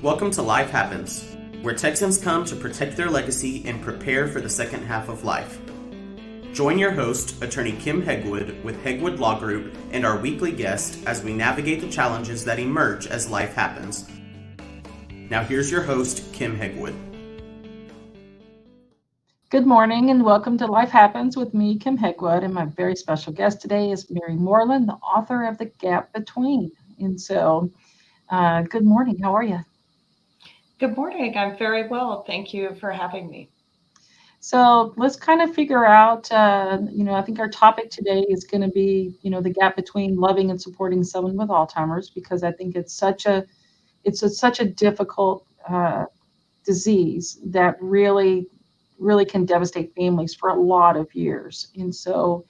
Welcome to Life Happens, where Texans come to protect their legacy and prepare for the second half of life. Join your host, attorney Kim Hegwood with Hegwood Law Group, and our weekly guest as we navigate the challenges that emerge as life happens. Now here's your host, Kim Hegwood. Good morning and welcome to Life Happens with me, Kim Hegwood, and my very special guest today is Mary Moreland, the author of The Gap Between. And so, good morning. How are you? Good morning. I'm very well. Thank you for having me. So let's kind of figure out, I think our topic today is going to be, the gap between loving and supporting someone with Alzheimer's, because I think it's such a difficult disease that really can devastate families for a lot of years. And so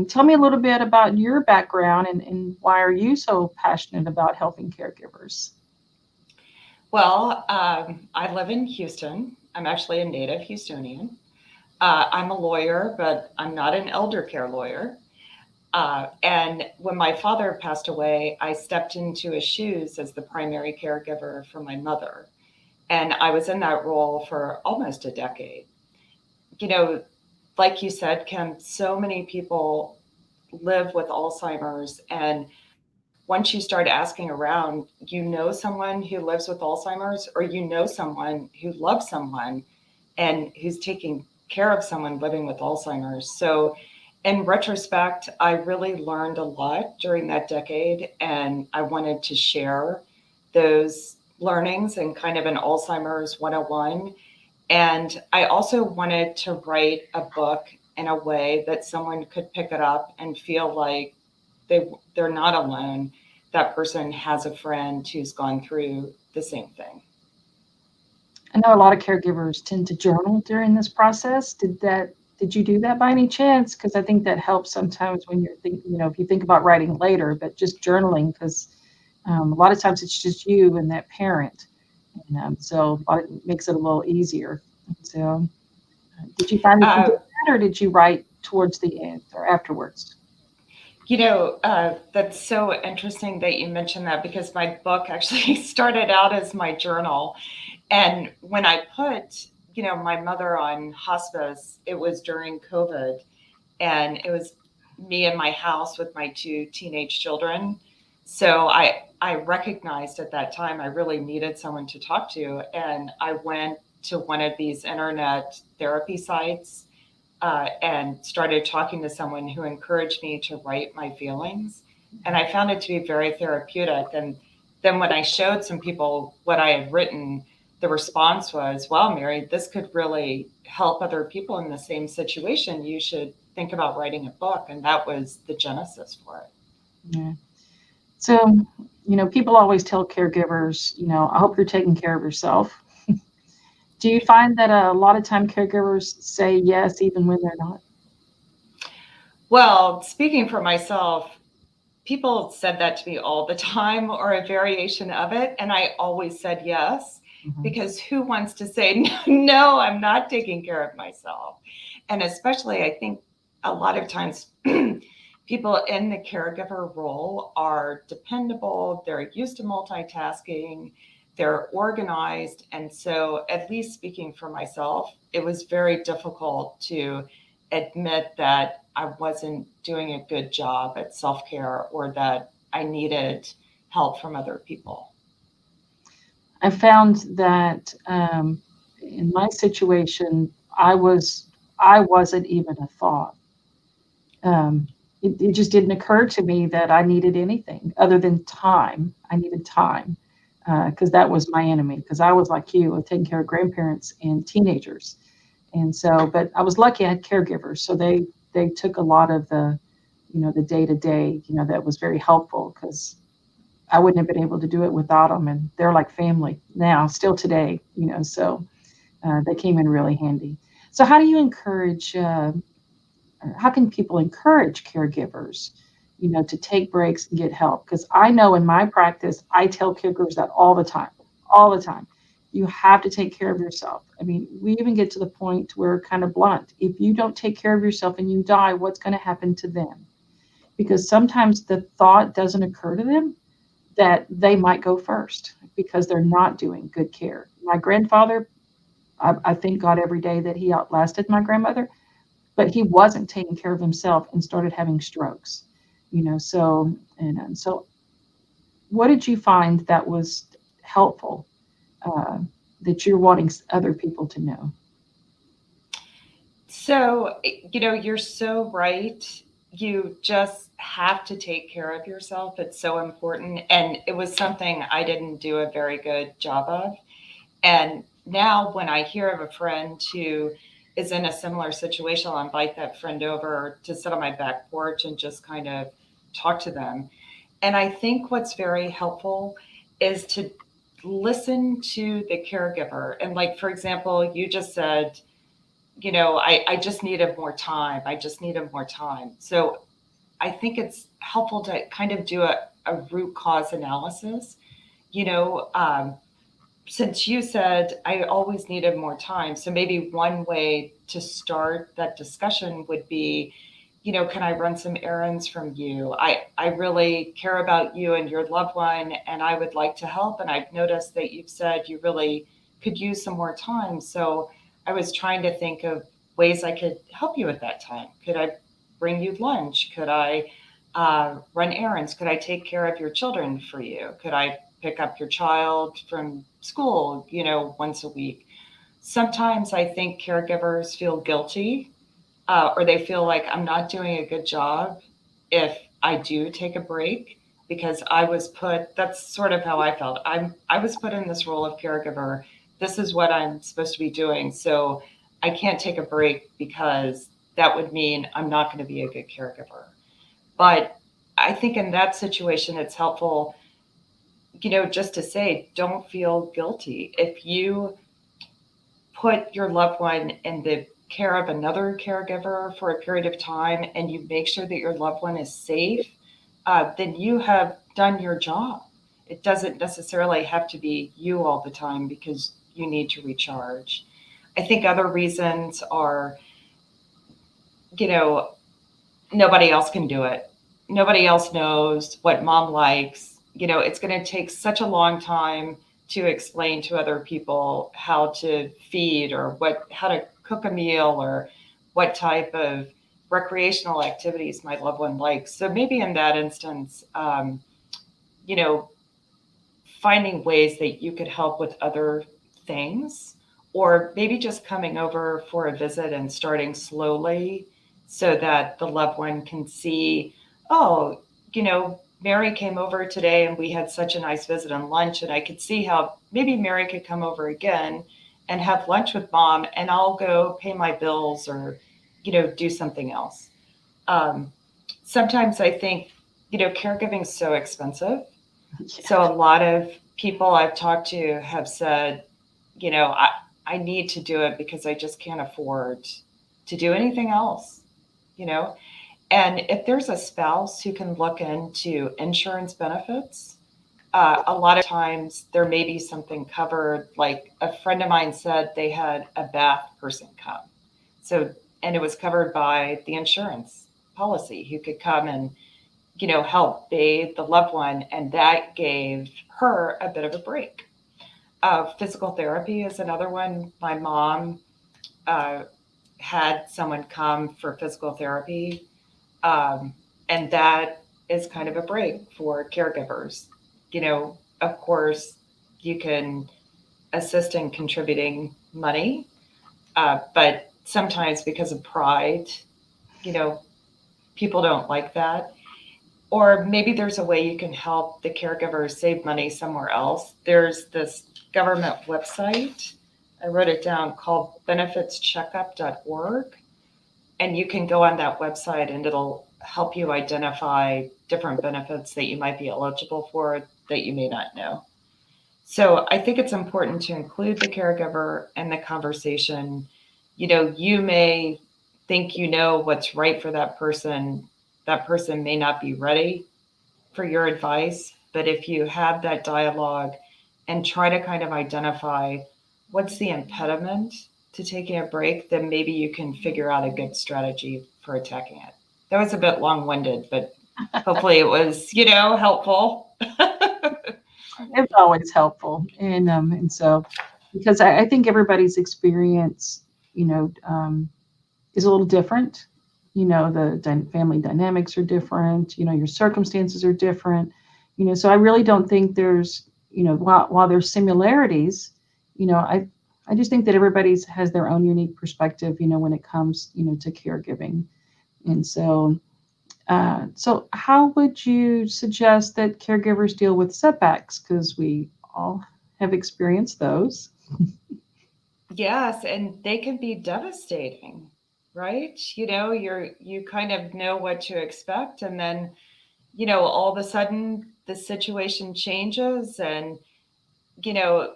tell me a little bit about your background and why are you so passionate about helping caregivers? Well, I live in Houston. I'm actually a native Houstonian. I'm a lawyer, but I'm not an elder care lawyer. And when my father passed away, I stepped into his shoes as the primary caregiver for my mother. And I was in that role for almost a decade. You know, like you said, Kim, so many people live with Alzheimer's, and once you start asking around, you know someone who lives with Alzheimer's, or you know someone who loves someone and who's taking care of someone living with Alzheimer's. So in retrospect, I really learned a lot during that decade, and I wanted to share those learnings in kind of an Alzheimer's 101. And I also wanted to write a book in a way that someone could pick it up and feel like they're not alone. That person has a friend who's gone through the same thing. I know a lot of caregivers tend to journal during this process. Did you do that by any chance? Because I think that helps sometimes when you're thinking, if you think about writing later, but just journaling, because a lot of times it's just you and that parent. And so it makes it a little easier. So did you find that you did that, or did you write towards the end or afterwards? That's so interesting that you mentioned that, because my book actually started out as my journal. And when I put, my mother on hospice, it was during COVID, and it was me in my house with my two teenage children. So I recognized at that time I really needed someone to talk to. And I went to one of these internet therapy sites and started talking to someone who encouraged me to write my feelings. And I found it to be very therapeutic. And then when I showed some people what I had written, the response was, wow, Mary, this could really help other people in the same situation. You should think about writing a book. And that was the genesis for it. Yeah. So, people always tell caregivers, I hope you're taking care of yourself. Do you find that a lot of time caregivers say yes, even when they're not? Well, speaking for myself, people said that to me all the time, or a variation of it. And I always said yes, because who wants to say, no, I'm not taking care of myself? And especially, I think a lot of times people in the caregiver role are dependable, they're used to multitasking, they're organized. And so, at least speaking for myself, it was very difficult to admit that I wasn't doing a good job at self-care, or that I needed help from other people. I found that in my situation, I wasn't even a thought. It just didn't occur to me that I needed anything other than time. I needed time. Because that was my enemy, because I was like you, taking care of grandparents and teenagers. And so, but I was lucky I had caregivers. So they took a lot of the day-to-day, that was very helpful, because I wouldn't have been able to do it without them. And they're like family now, still today, so they came in really handy. So how do you encourage, how can people encourage caregivers to take breaks and get help? Because I know in my practice, I tell caregivers that all the time. You have to take care of yourself. I mean, we even get to the point where we're kind of blunt. If you don't take care of yourself and you die, what's going to happen to them? Because sometimes the thought doesn't occur to them, that they might go first because they're not doing good care. My grandfather, I thank God every day that he outlasted my grandmother, but he wasn't taking care of himself and started having strokes. So what did you find that was helpful, uh, that you're wanting other people to know? So, you're so right. You just have to take care of yourself. It's so important. And it was something I didn't do a very good job of. And now when I hear of a friend who is in a similar situation, I'll invite that friend over to sit on my back porch and just kind of talk to them. And I think what's very helpful is to listen to the caregiver. And like, for example, you just said, I just needed more time. I just needed more time. So I think it's helpful to kind of do a root cause analysis. You know, um, since you said I always needed more time, so maybe one way to start that discussion would be, can I run some errands from you? I really care about you and your loved one, and I would like to help. And I've noticed that you've said you really could use some more time. So I was trying to think of ways I could help you at that time. Could I bring you lunch? Could I run errands? Could I take care of your children for you? Could I pick up your child from school, once a week? Sometimes I think caregivers feel guilty, or they feel like I'm not doing a good job if I do take a break, because that's sort of how I felt. I was put in this role of caregiver. This is what I'm supposed to be doing. So I can't take a break because that would mean I'm not going to be a good caregiver. But I think in that situation, it's helpful, just to say, don't feel guilty. If you put your loved one in the care of another caregiver for a period of time and you make sure that your loved one is safe, then you have done your job. It doesn't necessarily have to be you all the time because you need to recharge. I think other reasons are, you know, nobody else can do it. Nobody else knows what mom likes. It's going to take such a long time to explain to other people how to feed or how to cook a meal or what type of recreational activities my loved one likes. So maybe in that instance, you know, finding ways that you could help with other things, or maybe just coming over for a visit and starting slowly so that the loved one can see, oh, Mary came over today and we had such a nice visit and lunch. And I could see how maybe Mary could come over again and have lunch with mom, and I'll go pay my bills or, do something else. Um, Sometimes I think, caregiving is so expensive. So a lot of people I've talked to have said, I need to do it because I just can't afford to do anything else, you know? And if there's a spouse who can look into insurance benefits, a lot of times there may be something covered. Like a friend of mine said they had a bath person come. So, and it was covered by the insurance policy, who could come and, help bathe the loved one. And that gave her a bit of a break. Physical therapy is another one. My mom uh, had someone come for physical therapy, um, and that is kind of a break for caregivers. Of course, you can assist in contributing money, but sometimes because of pride, you know, people don't like that. Or maybe there's a way you can help the caregiver save money somewhere else. There's this government website, I wrote it down, called benefitscheckup.org. And you can go on that website and it'll help you identify different benefits that you might be eligible for that you may not know. So I think it's important to include the caregiver in the conversation. You may think you know what's right for that person. That person may not be ready for your advice, but if you have that dialogue and try to kind of identify what's the impediment to taking a break, then maybe you can figure out a good strategy for attacking it. That was a bit long-winded, but hopefully it was, helpful. It's always helpful. And so, because I think everybody's experience, you know, is a little different. You know, the family dynamics are different. You know, your circumstances are different. You know, so I really don't think there's, you know, while there's similarities, you know, I just think that everybody's has their own unique perspective, you know, when it comes, you know, to caregiving. And so, so how would you suggest that caregivers deal with setbacks? Because we all have experienced those. Yes, and they can be devastating, right? You kind of know what to expect, and then, all of a sudden the situation changes. And, you know,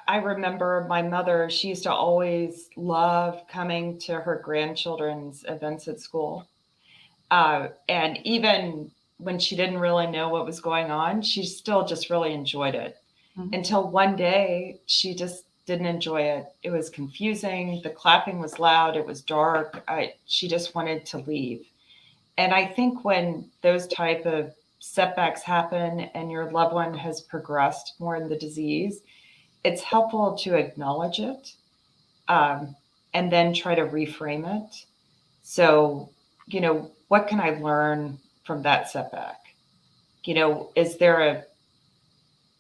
I remember my mother, she used to always love coming to her grandchildren's events at school. And even when she didn't really know what was going on, she still just really enjoyed it. Mhm. Until one day, she just didn't enjoy it. It was confusing. The clapping was loud. It was dark. She just wanted to leave. And I think when those type of setbacks happen and your loved one has progressed more in the disease, it's helpful to acknowledge it, um, and then try to reframe it. So, what can I learn from that setback? Is there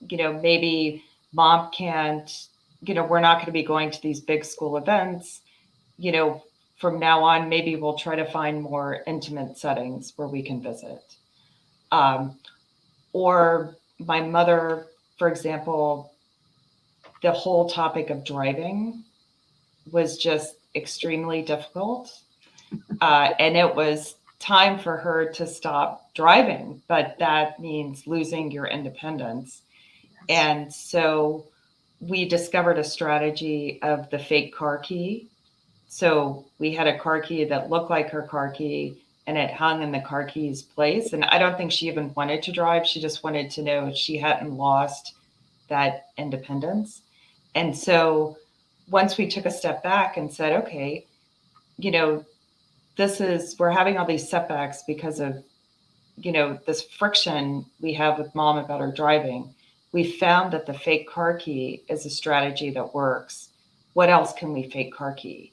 maybe mom can't, we're not going to be going to these big school events. You know, from now on, maybe we'll try to find more intimate settings where we can visit. Um, or my mother, for example, the whole topic of driving was just extremely difficult. And it was time for her to stop driving, but that means losing your independence. And so we discovered a strategy of the fake car key. So we had a car key that looked like her car key, and it hung in the car key's place. And I don't think she even wanted to drive. She just wanted to know she hadn't lost that independence. And so once we took a step back and said, okay, you know, we're having all these setbacks because of, this friction we have with mom about her driving. We found that the fake car key is a strategy that works. What else can we fake car key?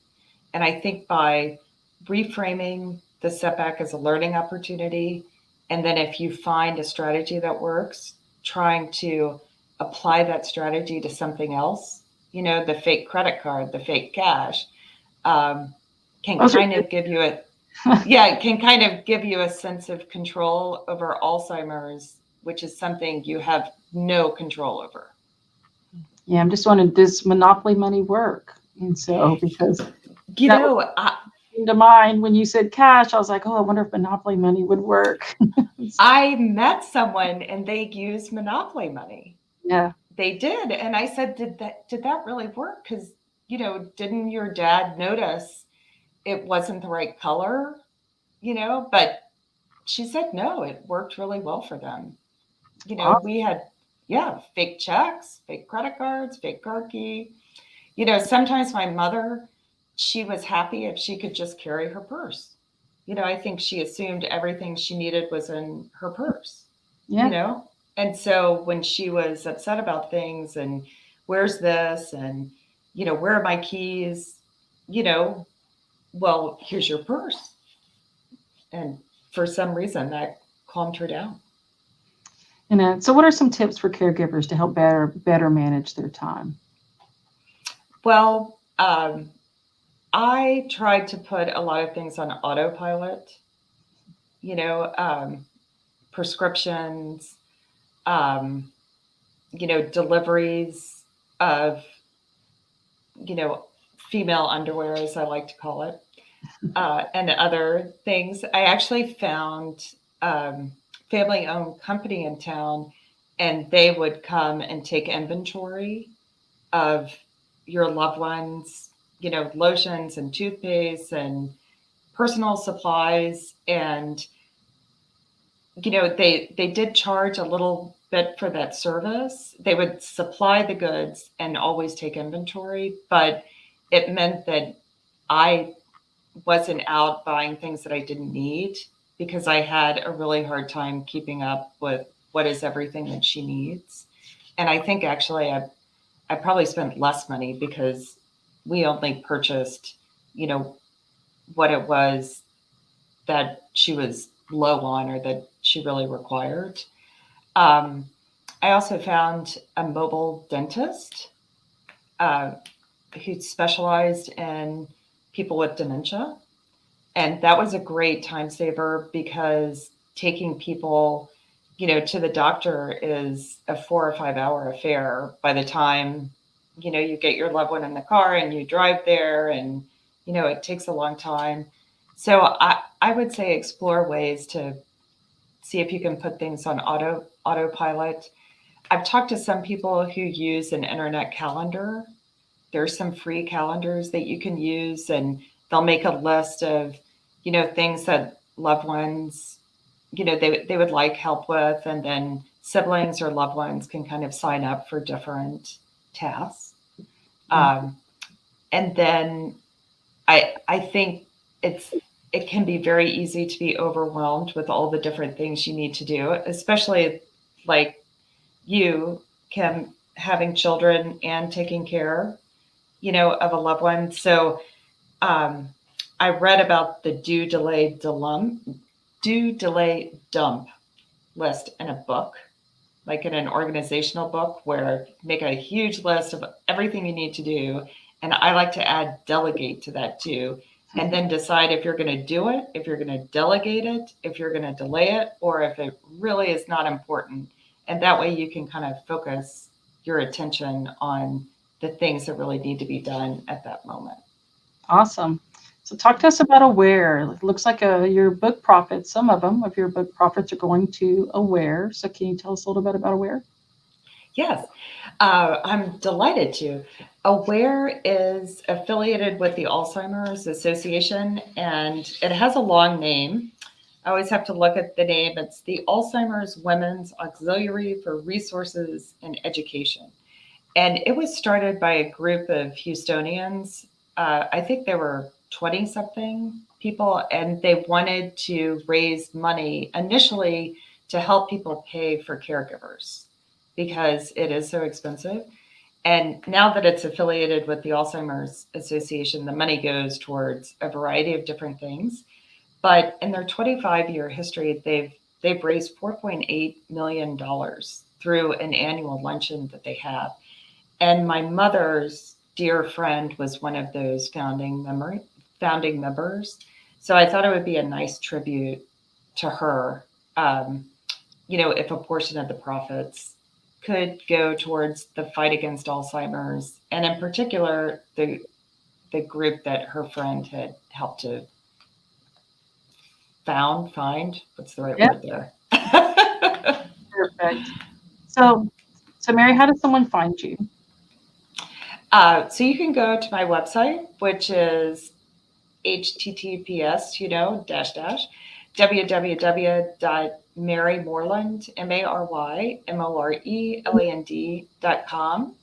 And I think by reframing the setback as a learning opportunity, and then if you find a strategy that works, trying to apply that strategy to something else, the fake credit card, the fake cash, can Those are kind of give you a yeah, it can kind of give you a sense of control over Alzheimer's, which is something you have no control over. Yeah, I'm just wondering, does monopoly money work? And so, because You that was know, I, into mind when you said cash, I was like, oh, I wonder if monopoly money would work. I met someone and they used Monopoly money. Yeah. They did, and I said, did that really work? Because didn't your dad notice it wasn't the right color? But she said no, it worked really well for them. Awesome. We had, yeah, fake checks, fake credit cards, fake car key. Sometimes my mother, she was happy if she could just carry her purse. I think she assumed everything she needed was in her purse, you Yeah. know? And so when she was upset about things and where's this and, where are my keys? You know, well, here's your purse. And for some reason that calmed her down. And so, what are some tips for caregivers to help better manage their time? Well, I tried to put a lot of things on autopilot, you know, um, prescriptions, um, deliveries of, you know, female underwear, as I like to call it, and other things. I actually found family-owned company in town, and they would come and take inventory of your loved ones, lotions and toothpaste and personal supplies. And they did charge a little bit for that service. They would supply the goods and always take inventory, but it meant that I wasn't out buying things that I didn't need because I had a really hard time keeping up with what is everything that she needs. And I think actually I probably spent less money because we only purchased, what it was that she was low on or that she really required. I also found a mobile dentist who specialized in people with dementia. And that was a great time saver because taking people, to the doctor is a 4 or 5 hour affair by the time, you get your loved one in the car and you drive there and, it takes a long time. So I would say explore ways to see if you can put things on autopilot. I've talked to some people who use an internet calendar. There's some free calendars that you can use, and they'll make a list of, things that loved ones, they would like help with, and then siblings or loved ones can kind of sign up for different tasks. And then I think it can be very easy to be overwhelmed with all the different things you need to do, especially like you, Kim, having children and taking care, of a loved one. So I read about the due, delay, dump list in a book, like in an organizational book, where make a huge list of everything you need to do. And I like to add delegate to that too, and then decide if you're going to do it, if you're going to delegate it, if you're going to delay it, or if it really is not important. And that way you can kind of focus your attention on the things that really need to be done at that moment. Awesome. So talk to us about Aware. It looks like your book profits, some of them of your book profits are going to Aware. So can you tell us a little bit about Aware? Yes, I'm delighted to. Aware is affiliated with the Alzheimer's Association, and it has a long name. I always have to look at the name. It's the Alzheimer's Women's Auxiliary for Resources and Education. And it was started by a group of Houstonians. I think there were 20-something people, and they wanted to raise money initially to help people pay for caregivers because it is so expensive. And now that it's affiliated with the Alzheimer's Association, the money goes towards a variety of different things. But in their 25-year history, they've raised $4.8 million through an annual luncheon that they have. And my mother's dear friend was one of those founding members. So I thought it would be a nice tribute to her, if a portion of the profits could go towards the fight against Alzheimer's, and in particular, the group that her friend had helped to find, what's the right word there? Perfect. So Mary, how does someone find you? So you can go to my website, which is https, www.marymoreland, MaryMoreland.com,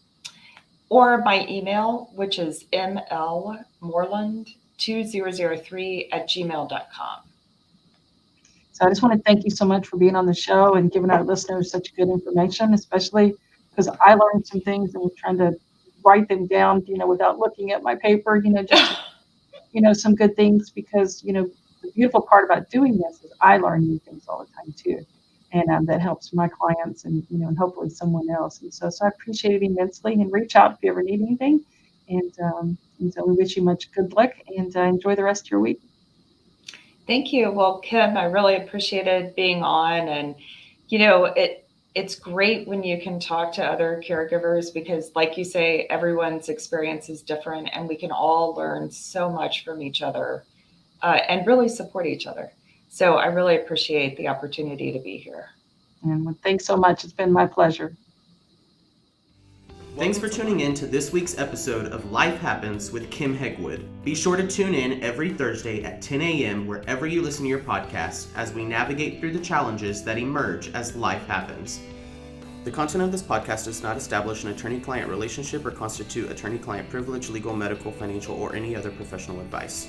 or my email, which is mlmoreland2003@gmail.com. So I just want to thank you so much for being on the show and giving our listeners such good information, especially because I learned some things and was trying to write them down, without looking at my paper, just, some good things, because, the beautiful part about doing this is I learn new things all the time too. And that helps my clients and, and hopefully someone else. And so I appreciate it immensely, and reach out if you ever need anything. And so we wish you much good luck, and enjoy the rest of your week. Thank you. Well, Kim, I really appreciated being on, and, it's great when you can talk to other caregivers because, like you say, everyone's experience is different, and we can all learn so much from each other and really support each other. So I really appreciate the opportunity to be here. And thanks so much. It's been my pleasure. Thanks for tuning in to this week's episode of Life Happens with Kim Hegwood. Be sure to tune in every Thursday at 10 a.m. wherever you listen to your podcast as we navigate through the challenges that emerge as life happens. The content of this podcast does not establish an attorney-client relationship or constitute attorney-client privilege, legal, medical, financial, or any other professional advice.